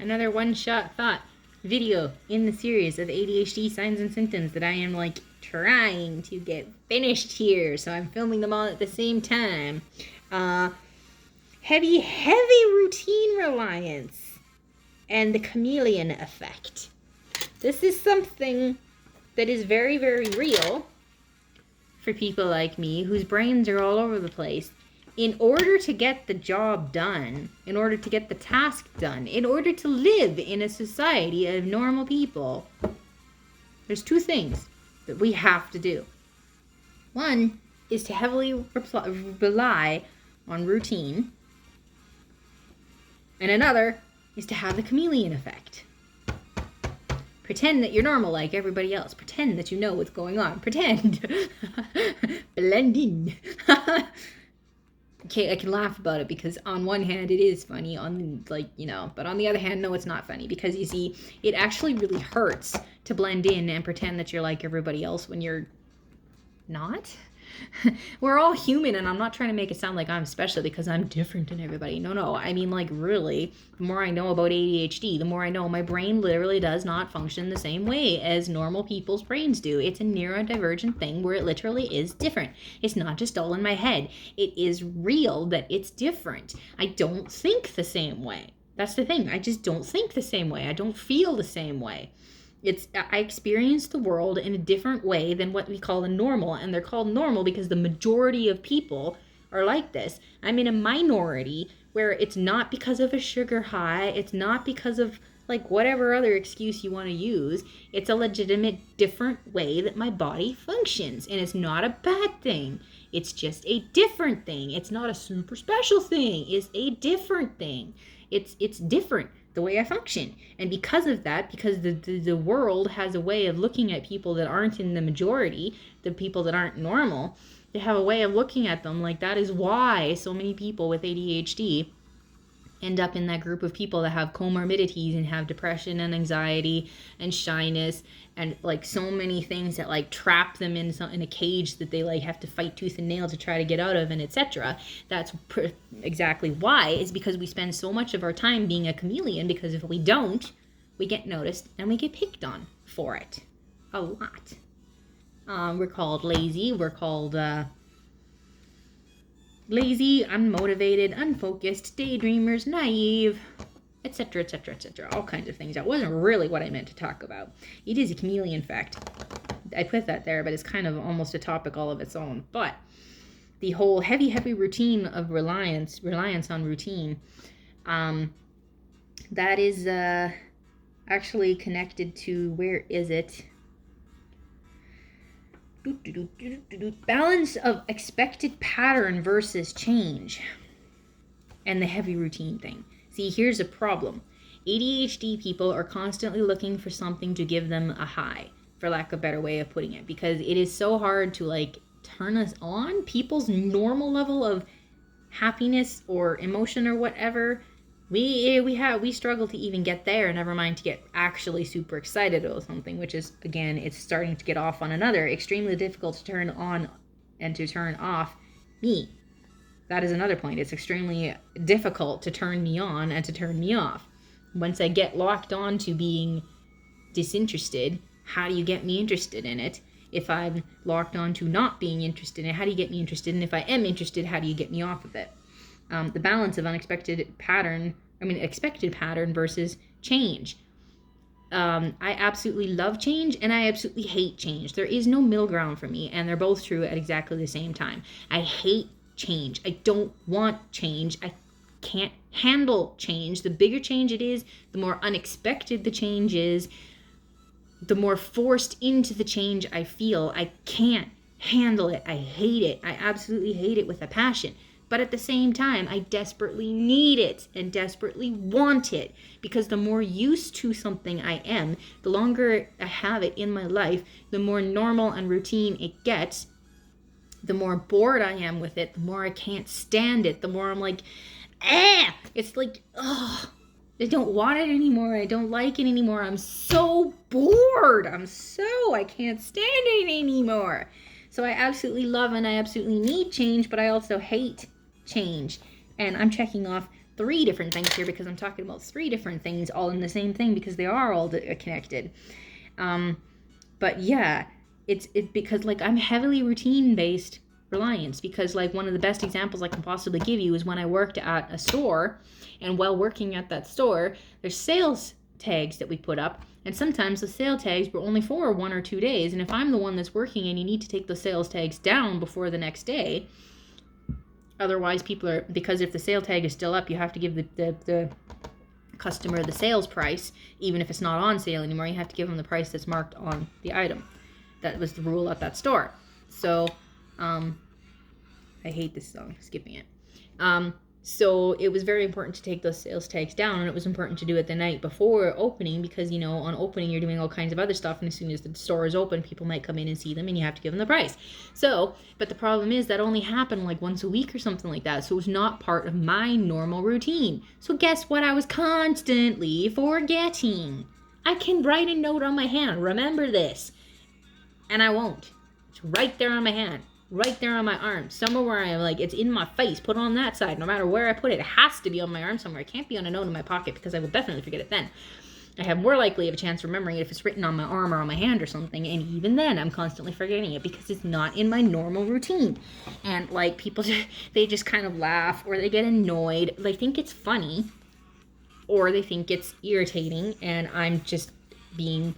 another one-shot thought video in the series of ADHD signs and symptoms that I am like trying to get finished here. So I'm filming them all at the same time. Heavy routine reliance and the chameleon effect. This is something that is very, very real for people like me whose brains are all over the place. In order to get the job done, in order to get the task done, in order to live in a society of normal people, there's two things that we have to do. One is to heavily rely on routine, and another is to have the chameleon effect. Pretend that you're normal like everybody else. Pretend that you know what's going on. Pretend. Blend in. Okay, I can laugh about it because on one hand it is funny, but on the other hand, no, it's not funny because you see, it actually really hurts to blend in and pretend that you're like everybody else when you're not. We're all human, and I'm not trying to make it sound like I'm special because I'm different than everybody. No. I mean, like, really, the more I know about ADHD, the more I know my brain literally does not function the same way as normal people's brains do. It's a neurodivergent thing where it literally is different. It's not just all in my head. It is real that it's different. I don't think the same way. That's the thing. I just don't think the same way. I don't feel the same way. I experience the world in a different way than what we call a normal, and they're called normal because the majority of people are like this. I'm in a minority where it's not because of a sugar high, it's not because of like whatever other excuse you want to use. It's a legitimate different way that my body functions, and it's not a bad thing. It's just a different thing. It's not a super special thing. It's a different thing. It's different the way I function. And because of that, because the world has a way of looking at people that aren't in the majority, the people that aren't normal, they have a way of looking at them like that is why so many people with ADHD end up in that group of people that have comorbidities and have depression and anxiety and shyness and like so many things that like trap them in a cage that they like have to fight tooth and nail to try to get out of, and etc. That's exactly why, is because we spend so much of our time being a chameleon, because if we don't, we get noticed and we get picked on for it a lot. We're called lazy, we're called lazy, unmotivated, unfocused, daydreamers, naive, etc., etc., etc. All kinds of things. That wasn't really what I meant to talk about. It is a chameleon fact. I put that there, but it's kind of almost a topic all of its own. But the whole heavy routine of reliance on routine, that is actually connected to, where is it? Balance of expected pattern versus change and the heavy routine thing. See, here's a problem. ADHD people are constantly looking for something to give them a high, for lack of a better way of putting it, because it is so hard to like turn us on. People's normal level of happiness or emotion or whatever, we struggle to even get there, never mind to get actually super excited about something, which is, again, it's starting to get off on another extremely difficult to turn on and to turn off me. That is another point. It's extremely difficult to turn me on and to turn me off. Once I get locked on to being disinterested, how do you get me interested in it? If I'm locked on to not being interested in it, how do you get me interested? And if I am interested, how do you get me off of it? The balance of expected pattern versus change. I absolutely love change and I absolutely hate change. There is no middle ground for me, and they're both true at exactly the same time. I hate change. I don't want change. I can't handle change. The bigger change it is, the more unexpected the change is, the more forced into the change I feel. I can't handle it. I hate it. I absolutely hate it with a passion. But at the same time, I desperately need it and desperately want it, because the more used to something I am, the longer I have it in my life, the more normal and routine it gets, the more bored I am with it, the more I can't stand it, the more I'm like, it's like, I don't want it anymore. I don't like it anymore. I'm so bored. I can't stand it anymore. So I absolutely love and I absolutely need change, but I also hate change. And I'm checking off three different things here because I'm talking about three different things all in the same thing because they are all connected. But yeah, it's because like I'm heavily routine based reliance, because like one of the best examples I can possibly give you is when I worked at a store, and while working at that store, there's sales tags that we put up, and sometimes the sale tags were only for 1 or 2 days, and if I'm the one that's working and you need to take the sales tags down before the next day, otherwise people are, because if the sale tag is still up, you have to give the customer the sales price, even if it's not on sale anymore. You have to give them the price that's marked on the item. That was the rule at that store. So I hate this song, skipping it. So it was very important to take those sales tags down, and it was important to do it the night before opening because, you know, on opening you're doing all kinds of other stuff, and as soon as the store is open, people might come in and see them, and you have to give them the price. So, but the problem is that only happened like once a week or something like that, so it was not part of my normal routine. So guess what I was constantly forgetting? I can write a note on my hand, remember this, and I won't. It's right there on my hand. Right there on my arm, somewhere where I'm like, it's in my face, put it on that side, no matter where I put it. It has to be on my arm somewhere. It can't be on a note in my pocket because I will definitely forget it then. I have more likely of a chance of remembering it if it's written on my arm or on my hand or something, and even then I'm constantly forgetting it because it's not in my normal routine. And like people, they just kind of laugh or they get annoyed. They think it's funny or they think it's irritating, and I'm just being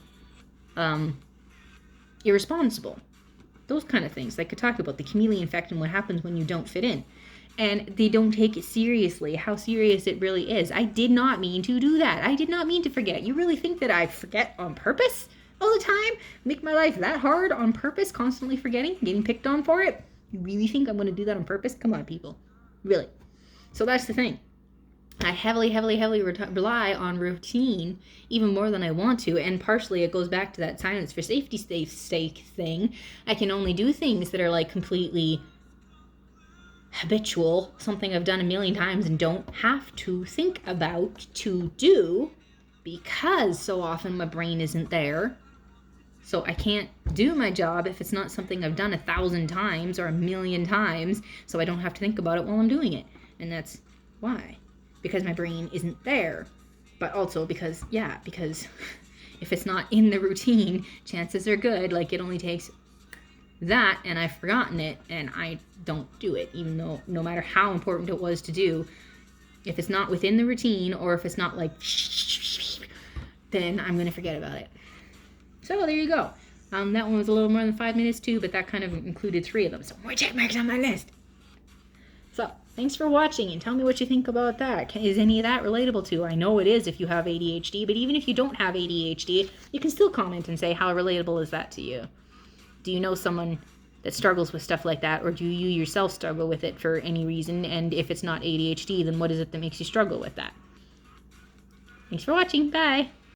irresponsible. Those kind of things. They could talk about the chameleon effect and what happens when you don't fit in. And they don't take it seriously, how serious it really is. I did not mean to do that. I did not mean to forget. You really think that I forget on purpose all the time? Make my life that hard on purpose, constantly forgetting, getting picked on for it? You really think I'm going to do that on purpose? Come on, people. Really. So that's the thing. I heavily rely on routine even more than I want to, and partially it goes back to that silence for safety sake thing. I can only do things that are like completely habitual, something I've done a million times and don't have to think about to do, because so often my brain isn't there. So I can't do my job if it's not something I've done 1,000 times or 1,000,000 times, so I don't have to think about it while I'm doing it. And that's why. Because my brain isn't there. But also because if it's not in the routine, chances are good, like it only takes that and I've forgotten it and I don't do it, even though no matter how important it was to do, if it's not within the routine or if it's not like, then I'm going to forget about it. So there you go. That one was a little more than 5 minutes too, but that kind of included 3 of them. So more check marks on my list. So thanks for watching, and tell me what you think about that. Is any of that relatable to? I know it is if you have ADHD, but even if you don't have ADHD, you can still comment and say, how relatable is that to you? Do you know someone that struggles with stuff like that, or do you yourself struggle with it for any reason? And if it's not ADHD, then what is it that makes you struggle with that? Thanks for watching. Bye.